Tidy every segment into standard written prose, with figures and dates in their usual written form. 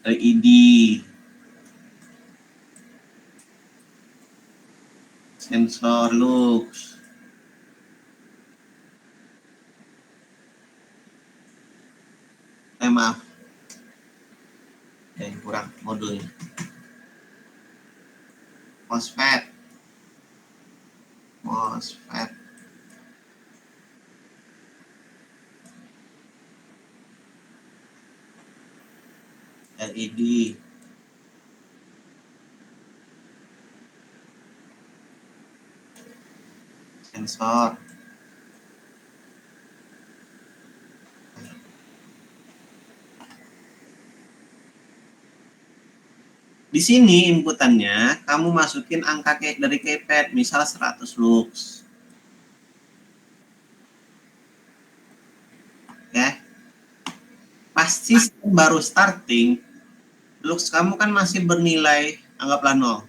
LED, sensor lux, maaf, kurang modulnya. MOSFET, LED, sensor. Di sini inputannya kamu masukin angka dari keypad, misal 100 lux. Ya. Pasti baru starting, lux kamu kan masih bernilai anggaplah 0.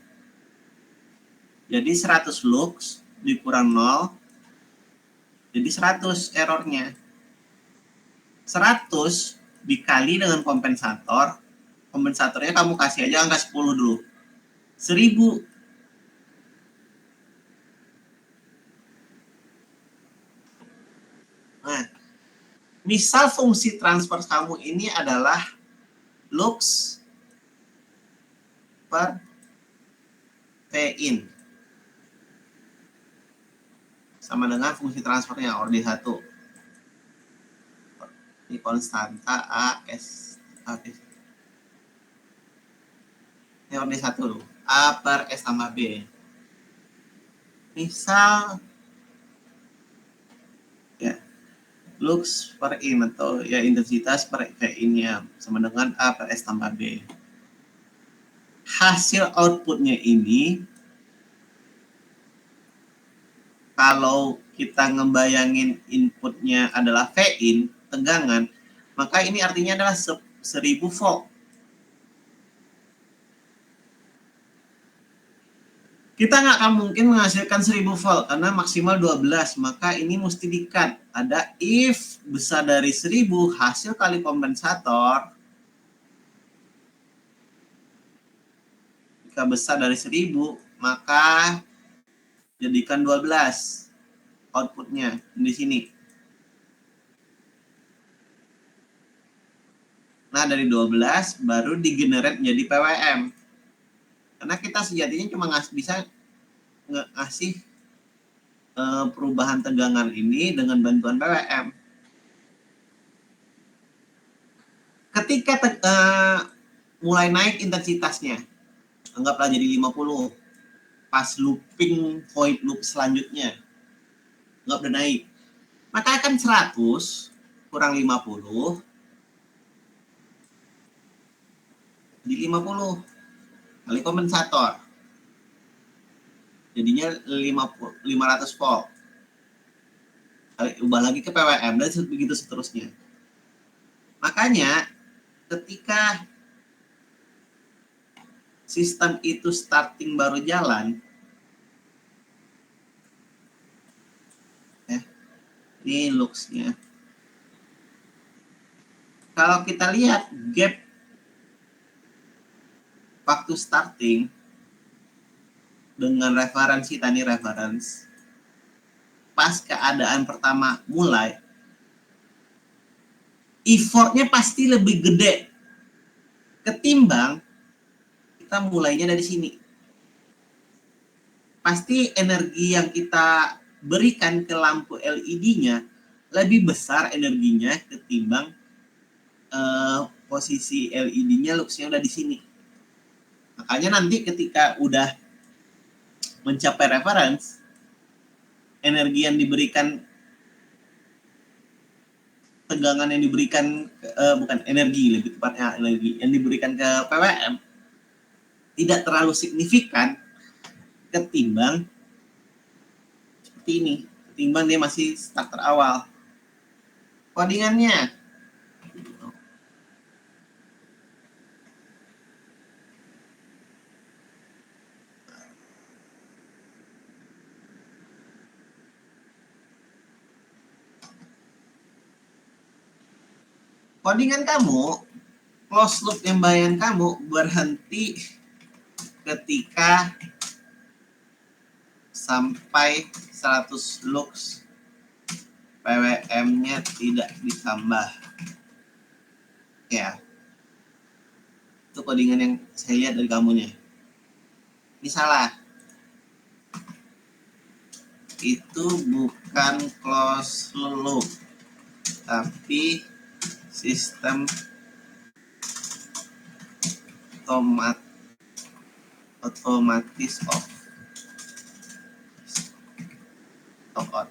Jadi 100 lux dikurang 0, jadi 100 errornya. 100 dikali dengan kompensator, kompensatornya kamu kasih aja angka 10 dulu. 1000. Nah, misal fungsi transfer kamu ini adalah lux per P-in. Sama dengan fungsi transfernya, order 1. Ini konstanta A, S, A, S. Ini order 1 dulu. A per S tambah B. Misal ya, lux per in atau ya intensitas per V-in-nya sama dengan A per S tambah B. Hasil outputnya ini, kalau kita ngebayangin inputnya adalah V-in, tegangan, maka ini artinya adalah 1000 volt. Kita nggak akan mungkin menghasilkan 1000 volt karena maksimal 12, maka ini mesti di-cut. Ada if besar dari 1000 hasil kali kompensator, jika besar dari 1000 maka jadikan 12 outputnya di sini. Nah, dari 12 baru digenerate menjadi PWM. Karena kita sejatinya cuma bisa ngasih perubahan tegangan ini dengan bantuan PWM. Ketika mulai naik intensitasnya, anggaplah jadi 50, pas looping void loop selanjutnya, nggak udah naik, maka akan 100 kurang 50 di 50 kali kompensator, jadinya 500 volt. Ubah lagi ke PWM dan begitu seterusnya. Makanya ketika sistem itu starting baru jalan, ini luxnya. Kalau kita lihat gap waktu starting dengan referensi tadi reference, pas keadaan pertama mulai, effortnya pasti lebih gede ketimbang kita mulainya dari sini. Pasti energi yang kita berikan ke lampu LED-nya lebih besar energinya ketimbang posisi LED-nya luxnya udah di sini. Makanya nanti ketika udah mencapai reference, energi yang diberikan, tegangan yang diberikan, bukan energi, lebih tepatnya energi yang diberikan ke PWM tidak terlalu signifikan ketimbang seperti ini, ketimbang dia masih starter awal. Codingannya codingan kamu close loop yang bayan kamu berhenti ketika sampai 100 lux PWM-nya tidak ditambah. Ya, itu codingan yang saya lihat dari kamunya. Ini salah. Itu bukan close loop, tapi sistem otomatis off. On.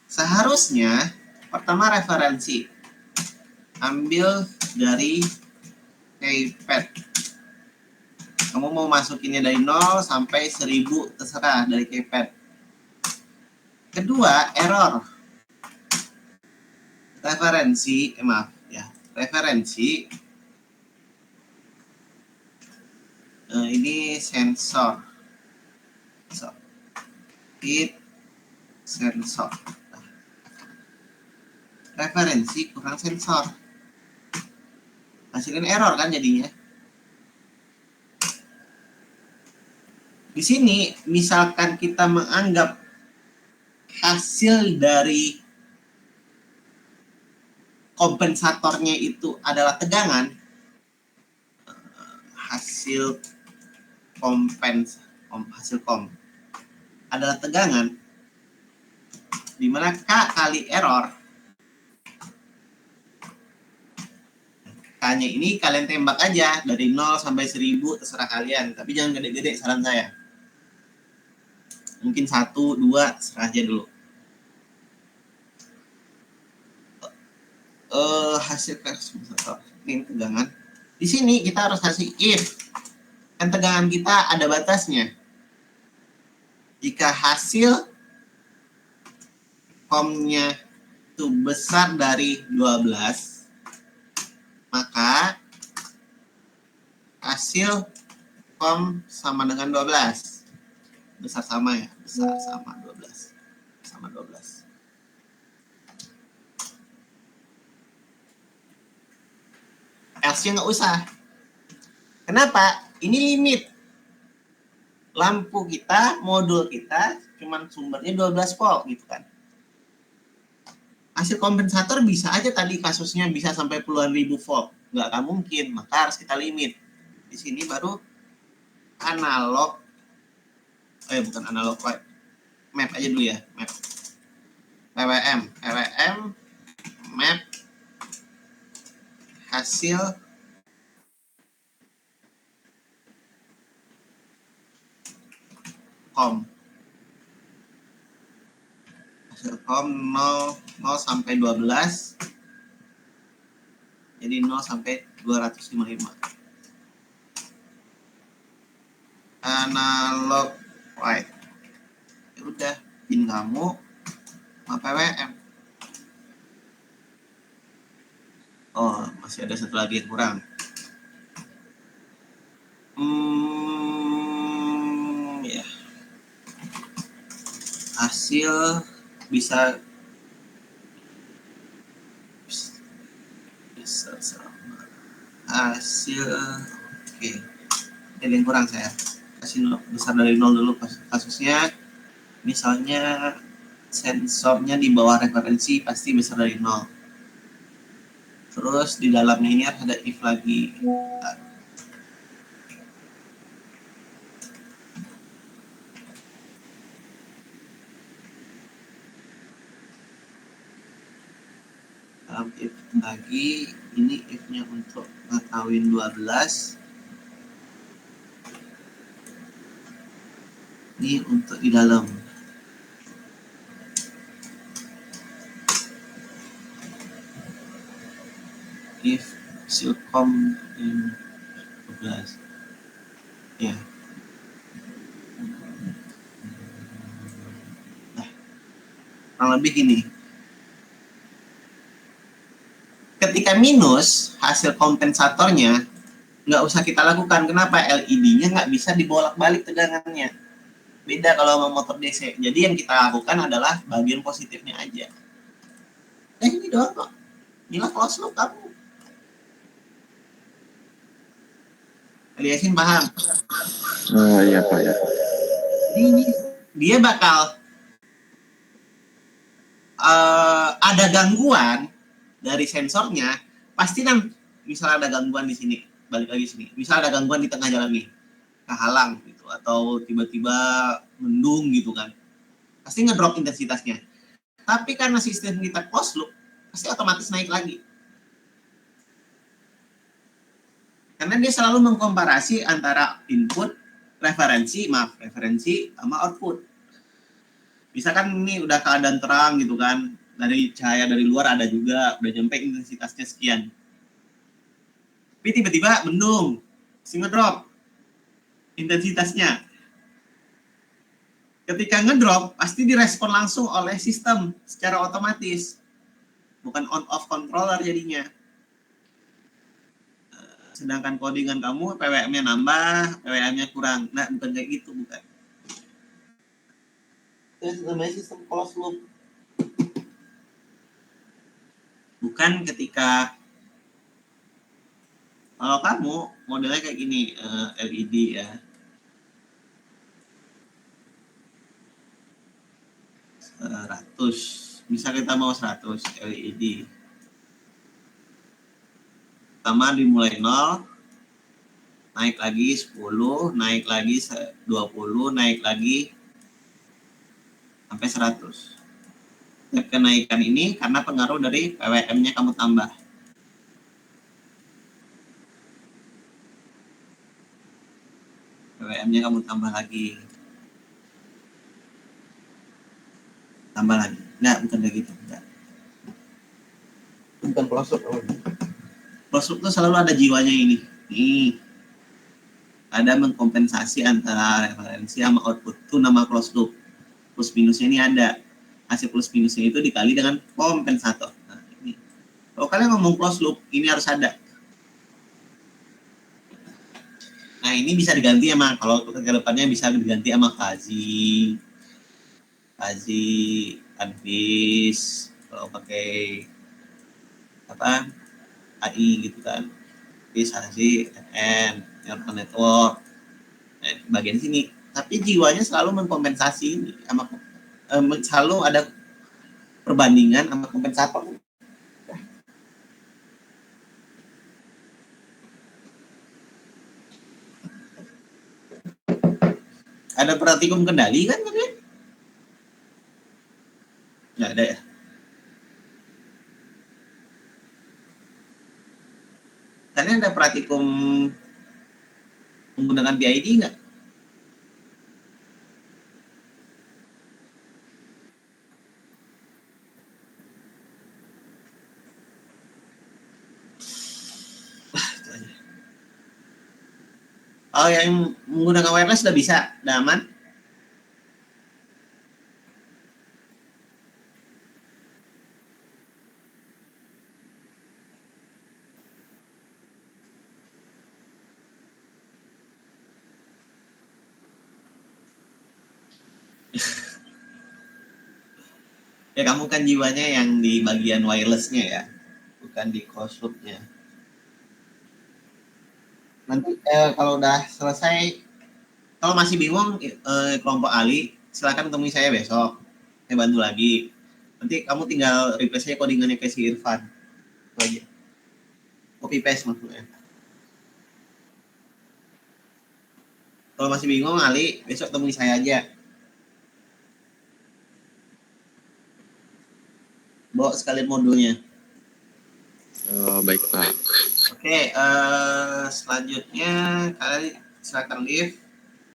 Seharusnya pertama referensi ambil dari keypad. Kamu mau masukinnya dari 0 sampai 1000 terserah dari keypad. Kedua, error. Referensi ini sensor. Hit sensor. Referensi kurang sensor. Hasilin error kan jadinya. Di sini misalkan kita menganggap hasil dari kompensatornya itu adalah tegangan, hasil kom adalah tegangan, di mana K kali error. K-nya ini kalian tembak aja dari 0 sampai 1000 terserah kalian, tapi jangan gede-gede saran saya. Mungkin 1, 2 terserah aja dulu. Hasil kompensator ini tegangan. Di sini kita harus kasih if. Kan tegangan kita ada batasnya. Jika hasil komnya itu besar dari 12, maka hasil kom sama dengan 12. Besar sama ya, besar sama 12. Sama 12. Else-nya nggak usah. Kenapa? Ini limit. Lampu kita, modul kita, cuman sumbernya 12 volt gitu kan. Hasil kompensator bisa aja tadi kasusnya bisa sampai puluhan ribu volt. Nggak akan mungkin, maka harus kita limit. Di sini baru analog. Bukan analog, map aja dulu ya, map. PWM, map hasil kom. Hasil kom 0 sampai 12. Jadi 0 sampai 255. Analog white. Ya udah, pin kamu sama PWM. Oh, masih ada satu lagi yang kurang. Ya. Hasil bisa sama hasil. Oke. Ada yang kurang saya. Kasih besar dari 0 dulu kasusnya. Misalnya sensornya di bawah referensi pasti besar dari 0. Terus di dalamnya ini ada if lagi. Dalam if lagi, ini if-nya untuk ngetahuin 12. Ini untuk di dalam. If silkom in 12. Ya. Nah, kurang lebih gini. Ketika minus, hasil kompensatornya nggak usah kita lakukan. Kenapa? LED-nya nggak bisa dibolak-balik tegangannya. Beda kalau sama motor DC. Jadi yang kita lakukan adalah bagian positifnya aja. Ini doang kok. Inilah close loop kamu. Yasin paham? Iya Pak ya. Jadi ini dia bakal ada gangguan dari sensornya, pasti kan misalnya ada gangguan di sini, balik lagi sini. Misal ada gangguan di tengah jalan nih, kehalang gitu, atau tiba-tiba mendung gitu kan, pasti ngedrop intensitasnya. Tapi karena sistem kita closed loop, pasti otomatis naik lagi. Karena dia selalu mengkomparasi antara input, referensi sama output. Misalkan ini udah keadaan terang gitu kan, dari cahaya dari luar ada juga, udah nyampe intensitasnya sekian. Tapi tiba-tiba mendung, ngedrop intensitasnya. Ketika ngedrop, pasti direspon langsung oleh sistem secara otomatis. Bukan on-off controller jadinya. Sedangkan codingan kamu, PWM-nya nambah, PWM-nya kurang. Nah, bukan kayak gitu, bukan. Itu namanya sistem closed loop. Bukan ketika kalau kamu modelnya kayak gini, LED ya. 100. Bisa kita mau 100 LED. Pertama dimulai 0, naik lagi 10, naik lagi 20, naik lagi sampai 100. Kenaikan ini karena pengaruh dari PWM-nya kamu tambah. PWM-nya kamu tambah lagi. Tambah lagi. Enggak, bukan kayak gitu. Enggak. Bukan close loop. Close loop itu selalu ada jiwanya ini. Nih. Ada mengkompensasi antara referensi sama output. Itu nama close loop. Plus minusnya ini ada. Hasil plus minusnya itu dikali dengan kompensator. Nah, ini. Kalau kalian ngomong close loop, ini harus ada. Nah, ini bisa diganti sama, kalau ke depannya bisa diganti sama Fazi, Advis, kalau pakai apa AI gitu kan, Fazi, FN, neural network, bagian sini. Tapi jiwanya selalu mengkompensasi ini, sama selalu ada perbandingan sama kompensator. Ada praktikum kendali kan? Nggak ada ya? Kalian ada praktikum menggunakan PID nggak? Oh, yang menggunakan wireless sudah bisa, udah aman? Ya kamu kan jiwanya yang di bagian wirelessnya ya, bukan di closed loop-nya. Nanti kalau udah selesai, kalau masih bingung kelompok Ali, silakan temui saya besok. Saya bantu lagi. Nanti kamu tinggal replace aja codingannya ke si Irfan. Itu aja. Copy paste maksudnya. Kalau masih bingung Ali, besok temui saya aja. Bawa sekalian modulnya. Baik Pak. Oke, selanjutnya kalian silakan live.